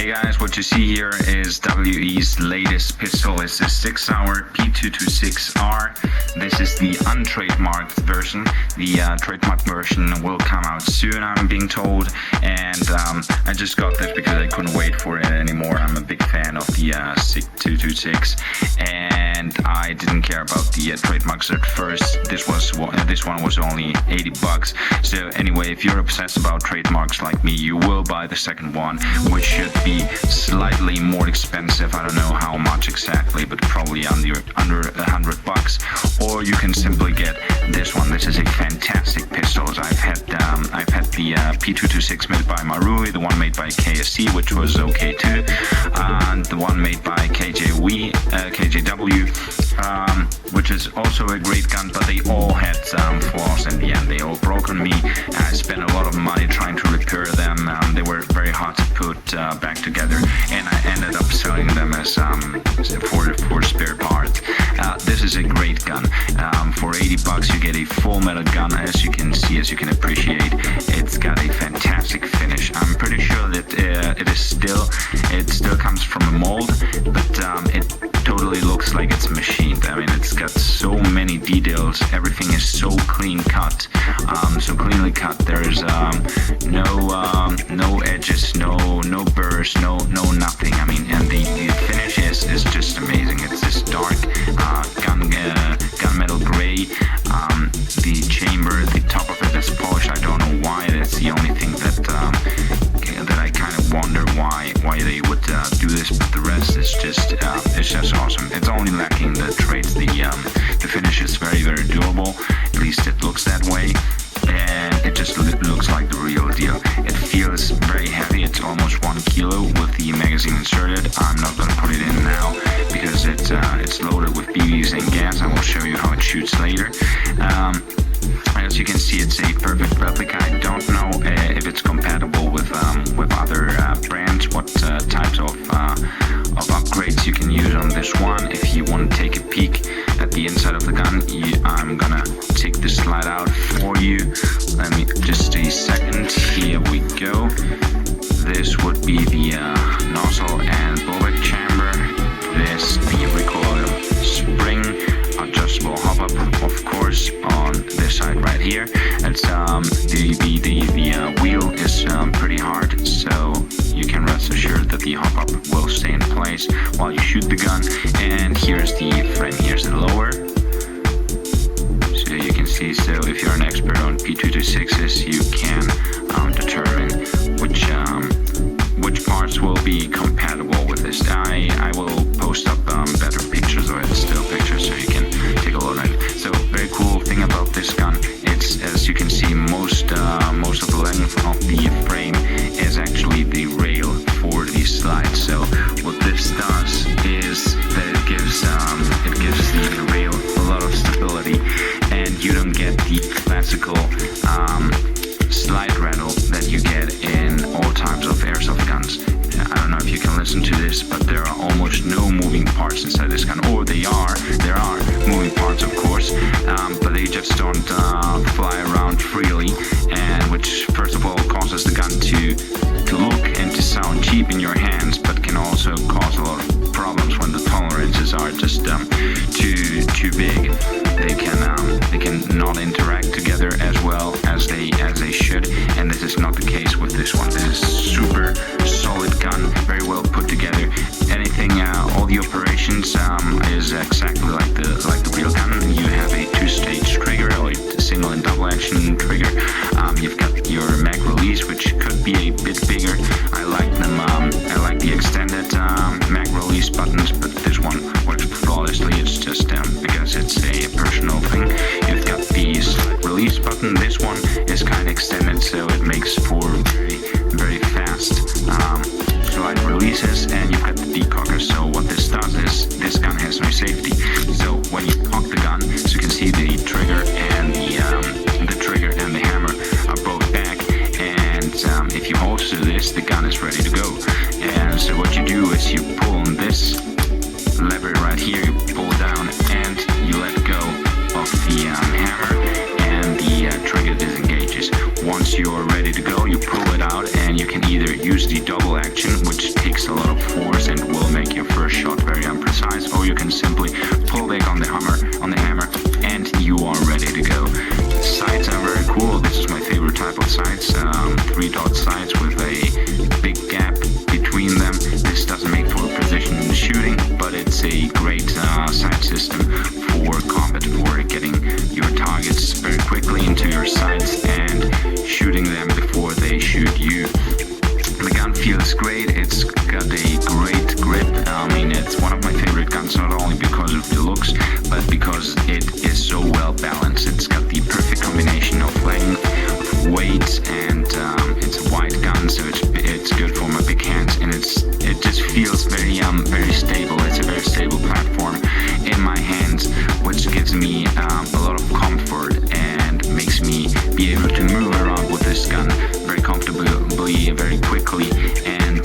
Hey guys, what you see here is WE's latest pistol. It's a 6-hour P226R. This is the untrademarked version. The trademarked version will come out soon, I'm being told. And I just got this because I couldn't wait for it anymore. I'm a big fan of the 226, and I didn't care about the trademarks at first. This one was only $80. So anyway, if you're obsessed about trademarks like me, you will buy the second one, which should be slightly more expensive. I don't know how much exactly, but probably under $100. Or you can simply get this one. This is a fantastic pistol. I've had the P226 made by Marui, the one made by KSC, which was okay too, and the one made by KJW, which is also a great gun, but they all had flaws in the end. They all broke on me. I spent a lot of money trying to repair them. They were very hard to put back together, and I ended up selling them as for spare parts. This is a great gun. For $80 you get a full metal gun, as you can see, as you can appreciate. It's got a fantastic finish. I'm pretty sure that it still comes from a mold, but it totally looks like it's machined. I mean, it's got so many details. Everything is so clean cut, so cleanly cut. There's no edges, no burrs, no nothing. I mean, and the finish is just amazing. It's this dark gunmetal gray. The chamber, the top of it is polished. I don't know why. That's the only thing that I kind of wonder why they would do this. But the rest is just it's just awesome. It's only lacking the traits. The finish is very, very durable. At least it looks that way. And it just looks like the real deal. It feels very heavy. It's almost 1 kilo with the magazine inserted. I'm not going to put it in now because it's loaded with BBs and gas. I will show you how it shoots later. As you can see, it's a perfect replica. I don't know if it's compatible with other brands, what types of upgrades you can use on this one. If you want to take a peek at the inside of the gun, I'm gonna take the slide out for you. Let me just a second. Here we go. This would be the nozzle and bullet chamber. This the recoil spring, adjustable hop-up, of course, on this side right here. It's the wheel is pretty hard, so you can rest assured that the hop-up will stay in place while you shoot the gun. And here's the frame. Here's the lower. So you can see. So if you're an expert on P226s, you can determine which parts will be compatible with this. I will post up better pictures or still pictures so you can take a look at it. So very cool thing about this gun, it's, as you can see, most of the length of the frame is actually the rail for the slide. So what this does is that it gives the rail a lot of stability, and you don't get the classical slide rattle that you get in all types of airsoft guns. I don't know if you can listen to this, but there are almost no moving parts inside this gun. Or there are moving parts, of course, but they just don't fly around freely, and which first of all causes the gun to look and to sound cheap in your hands, but can also cause a lot of problems when the tolerances are just too big. They can not interact together as well as they should, and this is not the case with this one. This is super solid gun, very well put together. Anything, all the operations is exactly like the real gun. You have a 2-stage trigger, or a single and double action trigger. You've got your mag release, which could be a bit bigger. I like them. I like the extended mag release buttons, but this one works flawlessly. It's just because it's a personal thing. You've got the slide release button. This one is kind of extended, so it makes for very, very fast slide releases. And you've got the decocker. So what this does is this gun has no safety. So when you cock the gun, as you can see, the trigger and the trigger and the hammer are both back. And if you hold to this, the gun is ready to go. And so what you do is you pull on this lever right here, you pull down, and you let go of the hammer, and the trigger disengages. Once you're ready to go, you pull it out, and you can either use the double action, which takes makes a lot of force and will make your first shot very imprecise. Or you can simply pull back on the hammer, and you are ready to go. Sights are very cool. This is my favorite type of sights. 3-dot sights with a big gap between them. This doesn't make for precision shooting, but it's a great sight system for combat, for getting your targets very quickly into your sights and shooting them before they shoot you. The gun feels great. It's got a great grip. I mean, it's one of my favorite guns, not only because of the looks, but because it is so well balanced. It's got the perfect combination of length, of weight, and it's a wide gun, so it's good for my big hands, and it just feels very stable. It's a very stable platform in my hands, which gives me a lot of comfort and makes me be able to move around with this gun very comfortably, very quickly, and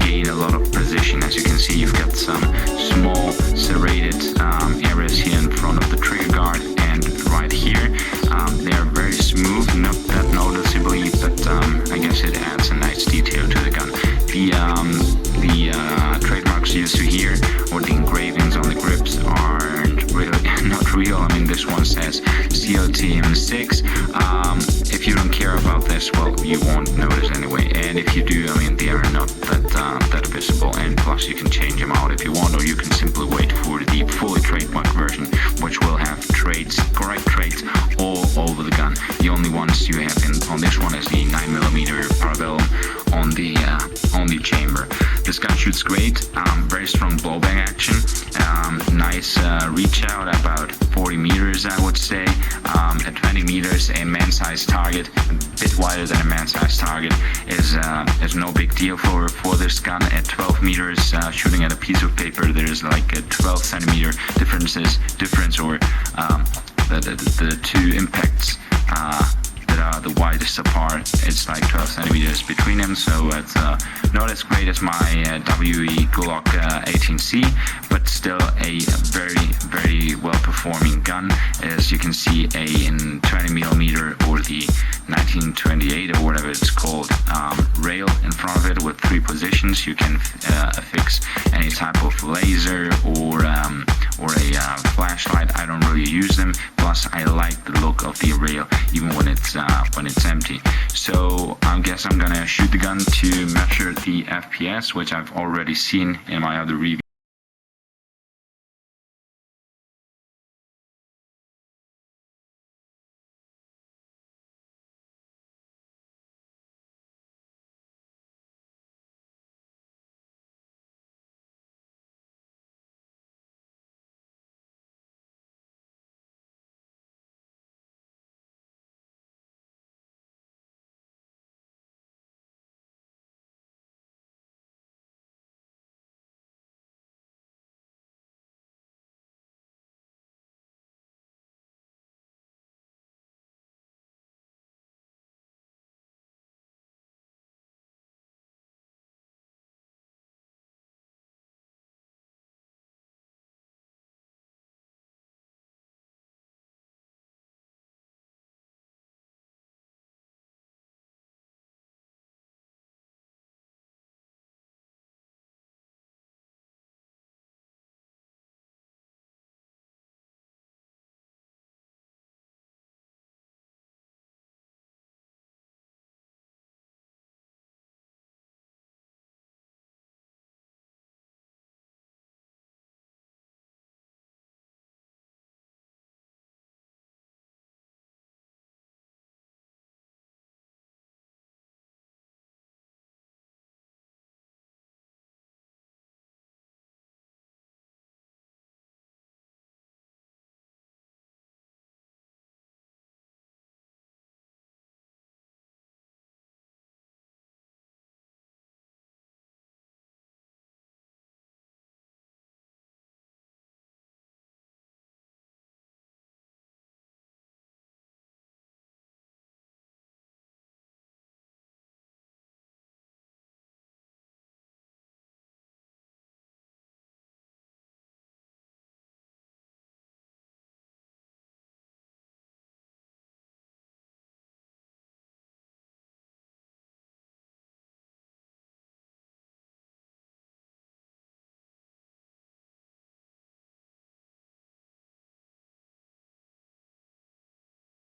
gain a lot of precision. As you can see, you've got some small serrated areas here in front of the trigger guard and right here. They are very smooth, not that noticeably, but I guess it adds a nice detail to the gun. The trademarks you see here, or the engravings on the grips, aren't really not real. I mean, this one says CLTM6. If you don't care about this, well, you won't notice anyway. And if you do, I mean, they are not that visible. And plus, you can change them out if you want, or you can simply wait for the fully trademarked version, which will have correct traits all over the gun. The only ones you have on this one is the 9mm parabellum on the chamber. This gun shoots great, very strong blowback action, nice reach out, about 40 meters I would say. At 20 meters, a man-sized target, a bit wider than a man-sized target, is no big deal for this gun. At 12 meters, shooting at a piece of paper, there's like a 12 centimeter difference, or the two impacts that are the widest apart. It's like 12 centimeters between them, so it's not as great as my WE Glock 18C, but still a very well performing gun. As you can see, in 20mm or the 1928 or whatever it's called rail in front of it with 3 positions. You can affix any type of laser or a flashlight. I don't really use them. Plus, I like the look of the rail even when it's empty. So I guess I'm gonna shoot the gun to measure the FPS, which I've already seen in my other review.